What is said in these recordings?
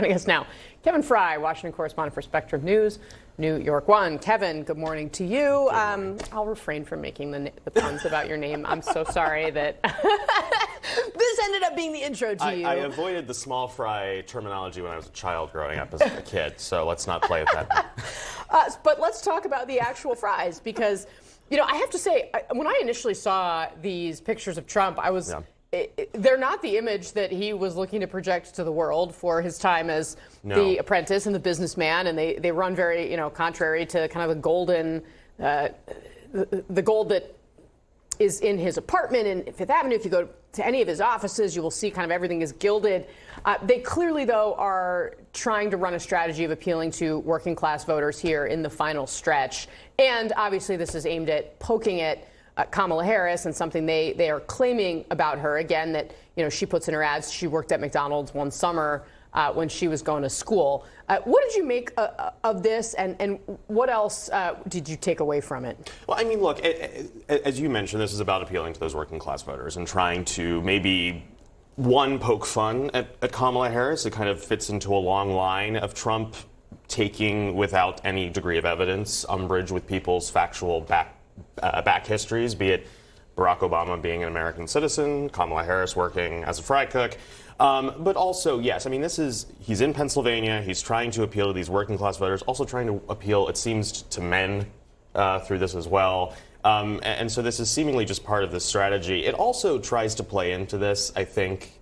Joining us now, Kevin Frey, Washington correspondent for Spectrum News, New York One. Kevin, good morning to you. I'll refrain from making the puns about your name. I'm so sorry that this ended up being the intro to you. I avoided the small fry terminology when I was a child growing up as a kid, so let's not play with that. But let's talk about the actual fries, because, you know, I have to say, when I initially saw these pictures of Trump, I was... Yeah. They're not the image that he was looking to project to the world for his time as the apprentice and the businessman, and they run very, you know, contrary to kind of the golden, the gold that is in his apartment in Fifth Avenue. If you go to any of his offices, you will see kind of everything is gilded. They clearly, though, are trying to run a strategy of appealing to working class voters here in the final stretch, and obviously this is aimed at poking at Kamala Harris, and something they are claiming about her, again, that, you know, she puts in her ads. She worked at McDonald's one summer when she was going to school. What did you make of this, and what else did you take away from it? Well, I mean, look, as you mentioned, this is about appealing to those working class voters and trying to maybe, one, poke fun at Kamala Harris. It kind of fits into a long line of Trump taking, without any degree of evidence, umbrage with people's factual back histories, be it Barack Obama being an American citizen, Kamala Harris working as a fry cook. But also, yes, I mean, he's in Pennsylvania. He's trying to appeal to these working class voters, also trying to appeal, it seems, to men through this as well. And so this is seemingly just part of this strategy. It also tries to play into this, I think,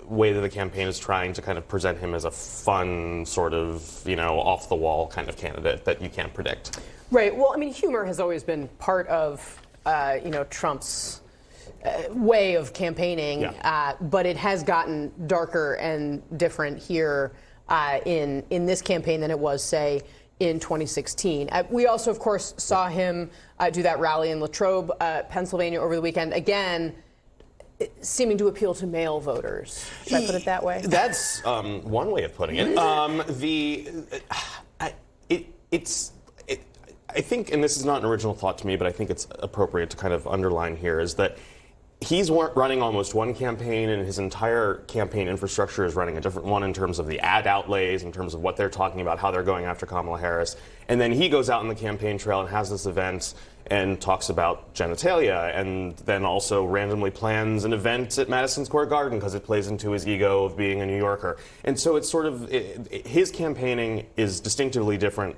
way that the campaign is trying to kind of present him as a fun, sort of, you know, off-the-wall kind of candidate that you can't predict. Right. Well, I mean, humor has always been part of, you know, Trump's way of campaigning, but it has gotten darker and different here in this campaign than it was, say, in 2016. We also, of course, saw him do that rally in Latrobe, Pennsylvania, over the weekend. Again, seeming to appeal to male voters. Should I put it that way? That's one way of putting it. I think, and this is not an original thought to me, but I think it's appropriate to kind of underline here, is that he's running almost one campaign, and his entire campaign infrastructure is running a different one in terms of the ad outlays, in terms of what they're talking about, how they're going after Kamala Harris. And then he goes out on the campaign trail and has this event and talks about genitalia, and then also randomly plans an event at Madison Square Garden because it plays into his ego of being a New Yorker. And so it's sort of, his campaigning is distinctively different,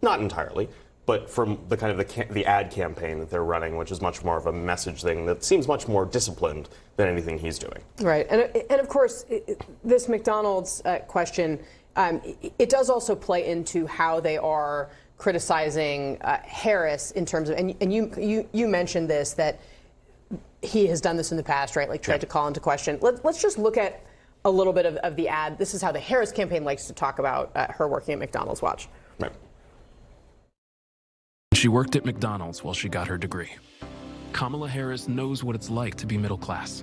not entirely, but from the kind of the ad campaign that they're running, which is much more of a message thing that seems much more disciplined than anything he's doing. Right. And of course, this McDonald's question, it does also play into how they are criticizing Harris in terms of, and you mentioned this, that he has done this in the past, right? Like tried to call into question. Let's just look at a little bit of the ad. This is how the Harris campaign likes to talk about her working at McDonald's. Watch. Right. She worked at McDonald's while she got her degree. Kamala Harris knows what it's like to be middle class.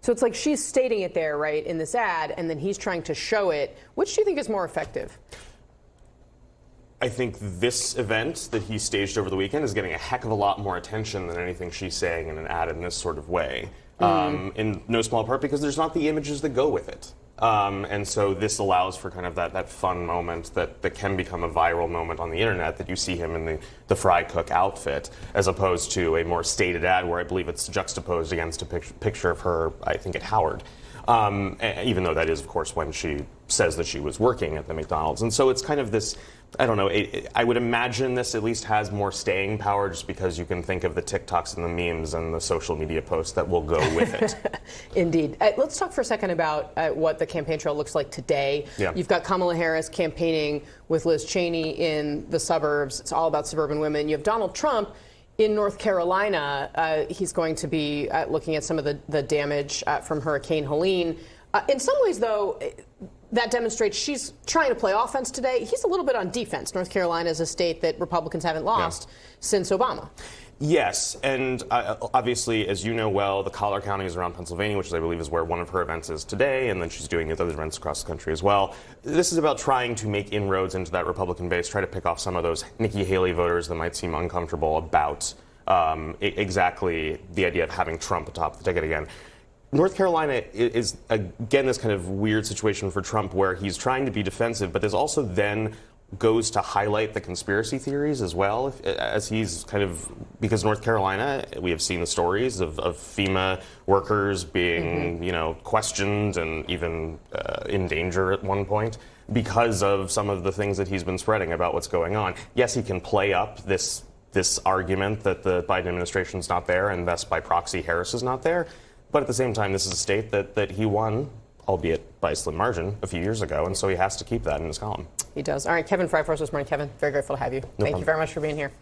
So it's like she's stating it there, right, in this ad, and then he's trying to show it. Which do you think is more effective? I think this event that he staged over the weekend is getting a heck of a lot more attention than anything she's saying in an ad in this sort of way. In no small part because there's not the images that go with it. And so this allows for kind of that fun moment that can become a viral moment on the internet, that you see him in the fry cook outfit, as opposed to a more stated ad where I believe it's juxtaposed against a picture of her, I think, at Howard. Even though that is, of course, when she says that she was working at the McDonald's. And so it's kind of this, I don't know, I would imagine this at least has more staying power just because you can think of the TikToks and the memes and the social media posts that will go with it. Indeed. Let's talk for a second about what the campaign trail looks like today. Yeah. You've got Kamala Harris campaigning with Liz Cheney in the suburbs. It's all about suburban women. You have Donald Trump in North Carolina. He's going to be looking at some of the damage from Hurricane Helene. In some ways, though, that demonstrates she's trying to play offense today. He's a little bit on defense. North Carolina is a state that Republicans haven't lost since Obama. Yes, and obviously, as you know well, the collar county is around Pennsylvania, which I believe is where one of her events is today, and then she's doing other events across the country as well. This is about trying to make inroads into that Republican base, try to pick off some of those Nikki Haley voters that might seem uncomfortable about exactly the idea of having Trump atop the ticket again. North Carolina is, again, this kind of weird situation for Trump where he's trying to be defensive, but there's also then goes to highlight the conspiracy theories as well, as he's kind of, because North Carolina, we have seen the stories of FEMA workers being, questioned and even in danger at one point because of some of the things that he's been spreading about what's going on. Yes, he can play up this argument that the Biden administration's not there and thus by proxy Harris is not there. But at the same time, this is a state that he won, albeit by a slim margin, a few years ago, and so he has to keep that in his column. He does. All right, Kevin Frey for us this morning. Kevin, very grateful to have you. Thank you very much for being here.